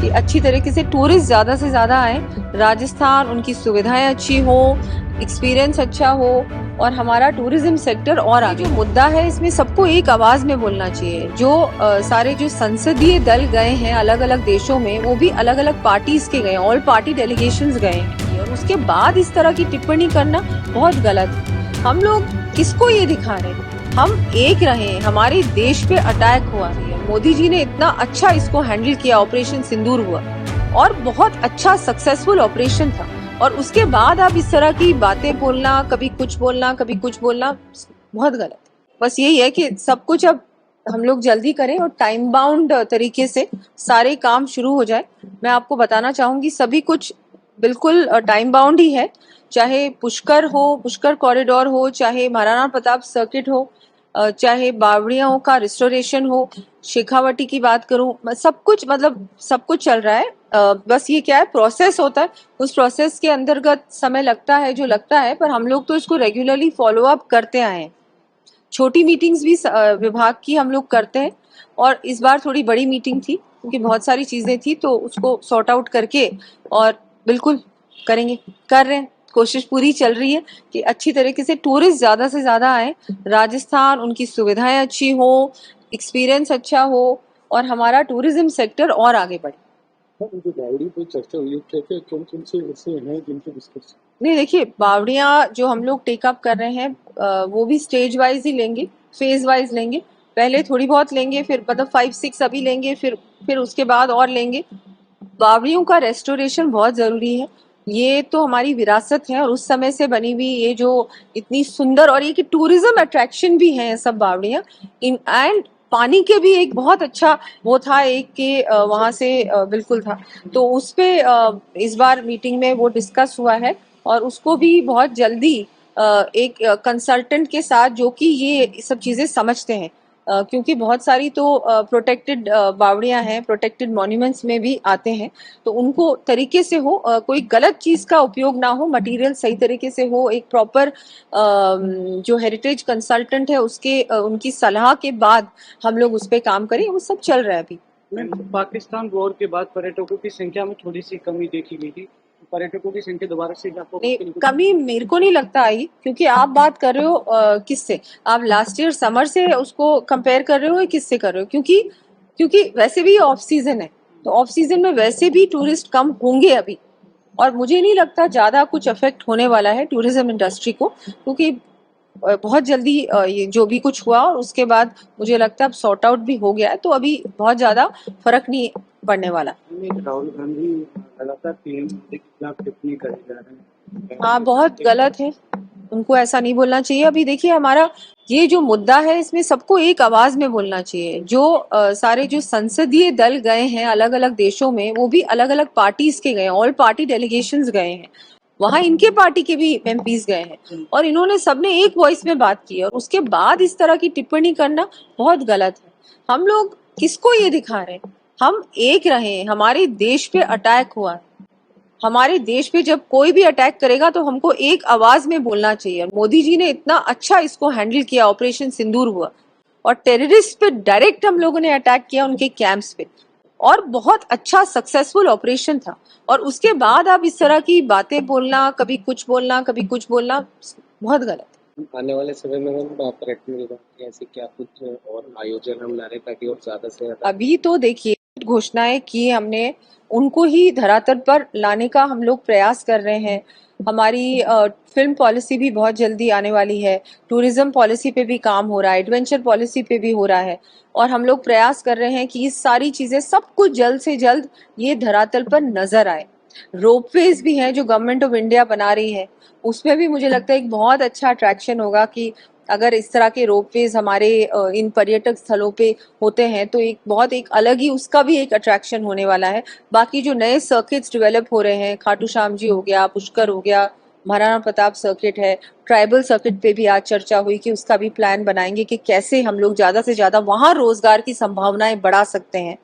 कि अच्छी तरीके से टूरिस्ट ज़्यादा से ज़्यादा आए राजस्थान, उनकी सुविधाएं अच्छी हो, एक्सपीरियंस अच्छा हो और हमारा टूरिज्म सेक्टर और आगे। जो मुद्दा है इसमें सबको एक आवाज में बोलना चाहिए। जो सारे जो संसदीय दल गए हैं अलग अलग देशों में, वो भी अलग अलग पार्टीज के गए, ऑल पार्टी डेलीगेशंस गए हैं, और उसके बाद इस तरह की टिप्पणी करना बहुत गलत है। हम लोग किसको ये दिखा रहे हैं? हम एक रहे, हमारे देश पे अटैक हुआ है, मोदी जी ने इतना अच्छा इसको हैंडल किया, ऑपरेशन सिंदूर हुआ और बहुत अच्छा सक्सेसफुल ऑपरेशन था, और उसके बाद आप इस तरह की बातें बोलना, कभी कुछ बोलना कभी कुछ बोलना, बहुत गलत है। बस यही है कि सब कुछ अब हम लोग जल्दी करें और टाइम बाउंड तरीके से सारे काम शुरू हो जाए। मैं आपको बताना चाहूंगी सभी कुछ बिल्कुल टाइम बाउंड ही है, चाहे पुष्कर हो, पुष्कर कॉरिडोर हो, चाहे महाराणा प्रताप सर्किट हो, चाहे बावड़ियों का रिस्टोरेशन हो, शेखावटी की बात करूं, सब कुछ मतलब सब कुछ चल रहा है। बस ये क्या है, प्रोसेस होता है, उस प्रोसेस के अंतर्गत समय लगता है जो लगता है, पर हम लोग तो इसको रेगुलरली फॉलो अप करते आए हैं। छोटी मीटिंग्स भी विभाग की हम लोग करते हैं, और इस बार थोड़ी बड़ी मीटिंग थी क्योंकि बहुत सारी चीजें थी, तो उसको सॉर्ट आउट करके और बिल्कुल करेंगे, कर रहे हैं, कोशिश पूरी चल रही है कि अच्छी तरीके से टूरिस्ट ज्यादा से ज्यादा आए राजस्थान, उनकी सुविधाएं अच्छी हो, एक्सपीरियंस अच्छा हो और हमारा टूरिज्म सेक्टर और आगे बढ़े। जो बावड़ी पे चर्चा हुई है, क्या-क्या कौन-कौन से ऐसे हैं जिनके डिस्कस? नहीं देखिए, बावड़ियाँ जो हम लोग टेकअप कर रहे हैं वो भी स्टेज वाइज ही लेंगे, फेज वाइज लेंगे। पहले थोड़ी बहुत लेंगे, फिर मतलब 5-6 अभी लेंगे, फिर उसके बाद और लेंगे। बावड़ियों का रेस्टोरेशन बहुत जरूरी है, ये तो हमारी विरासत है, और उस समय से बनी हुई ये जो इतनी सुंदर, और ये कि टूरिज्म अट्रैक्शन भी है सब बावड़ियाँ। इन एंड पानी के भी एक बहुत अच्छा वो था, एक के वहां से बिल्कुल था, तो उस पे इस बार मीटिंग में वो डिस्कस हुआ है, और उसको भी बहुत जल्दी एक कंसल्टेंट के साथ जो कि ये सब चीजें समझते हैं, क्योंकि बहुत सारी तो प्रोटेक्टेड बावड़ियां हैं, प्रोटेक्टेड मॉन्यूमेंट्स में भी आते हैं, तो उनको तरीके से हो, कोई गलत चीज का उपयोग ना हो, मटेरियल सही तरीके से हो, एक प्रॉपर जो हेरिटेज कंसल्टेंट है उसके उनकी सलाह के बाद हम लोग उस पर काम करें, वो सब चल रहा है अभी। पाकिस्तान वॉर के बाद पर्यटकों की संख्या में थोड़ी सी कमी देखी गई थी, पर्यटकों की संख्या दोबारा से आपको कमी मेरे को नहीं लगता आई, क्योंकि आप बात कर रहे हो किससे, आप लास्ट ईयर समर से उसको कंपेयर कर रहे हो या किससे कर रहे हो? क्योंकि वैसे भी ऑफ सीजन है, तो ऑफ सीजन में वैसे भी टूरिस्ट कम होंगे अभी, और मुझे नहीं लगता ज्यादा कुछ अफेक्ट होने वाला है टूरिज्म इंडस्ट्री को, क्योंकि बहुत जल्दी ये जो भी कुछ हुआ और उसके बाद मुझे लगता है अब सॉर्ट आउट भी हो गया है, तो अभी बहुत ज्यादा फर्क नहीं पड़ने वाला। राहुल गांधी लगातार पीएम मोदी के खिलाफ टिप्पणी करे जा रहे हैं। हाँ, बहुत गलत है, उनको ऐसा नहीं बोलना चाहिए। अभी देखिए, हमारा ये जो मुद्दा है इसमें सबको एक आवाज में बोलना चाहिए। जो सारे जो संसदीय दल गए हैं अलग अलग देशों में, वो भी अलग अलग पार्टीज के गए, ऑल पार्टी डेलीगेशंस गए हैं, वहां इनके पार्टी के भी एमपीज गए हैं, और इन्होंने सबने एक वॉइस में बात की, और उसके बाद इस तरह की टिप्पणी करना बहुत गलत है। हम लोग किसको ये दिखा रहे हैं? हम एक रहे, हमारे देश पे अटैक हुआ है, हमारे देश पे जब कोई भी अटैक करेगा तो हमको एक आवाज में बोलना चाहिए। मोदी जी ने इतना अच्छा इसको हैंडल किया, ऑपरेशन सिंदूर हुआ, और टेररिस्ट पे डायरेक्ट हम लोगों ने अटैक किया उनके कैंप्स पे, और बहुत अच्छा सक्सेसफुल ऑपरेशन था, और उसके बाद आप इस तरह की बातें बोलना, कभी कुछ बोलना कभी कुछ बोलना, बहुत गलत है। आने वाले समय में हम पर्यटन विभाग के ऐसे क्या कुछ और आयोजन हम ला रहे हैं ताकि और ज्यादा से ज्यादा? अभी तो देखिए, घोषणाएं की हमने, उनको ही धरातल पर लाने का हम लोग प्रयास कर रहे हैं। हमारी फिल्म पॉलिसी भी बहुत जल्दी आने वाली है, टूरिज्म पॉलिसी पे भी काम हो रहा है, एडवेंचर पॉलिसी पे भी हो रहा है, और हम लोग प्रयास कर रहे हैं कि ये सारी चीजें सब कुछ जल्द से जल्द ये धरातल पर नजर आए। रोपवेज भी हैं जो गवर्नमेंट ऑफ इंडिया बना रही है, उसमें भी मुझे लगता है एक बहुत अच्छा अट्रैक्शन होगा कि अगर इस तरह के रोपवेज हमारे इन पर्यटक स्थलों पे होते हैं, तो एक अलग ही उसका भी एक अट्रैक्शन होने वाला है। बाकी जो नए सर्किट्स डेवलप हो रहे हैं, खाटू श्याम जी हो गया, पुष्कर हो गया, महाराणा प्रताप सर्किट है, ट्राइबल सर्किट पे भी आज चर्चा हुई कि उसका भी प्लान बनाएंगे कि कैसे हम लोग ज्यादा से ज्यादा वहां रोजगार की संभावनाएं बढ़ा सकते हैं।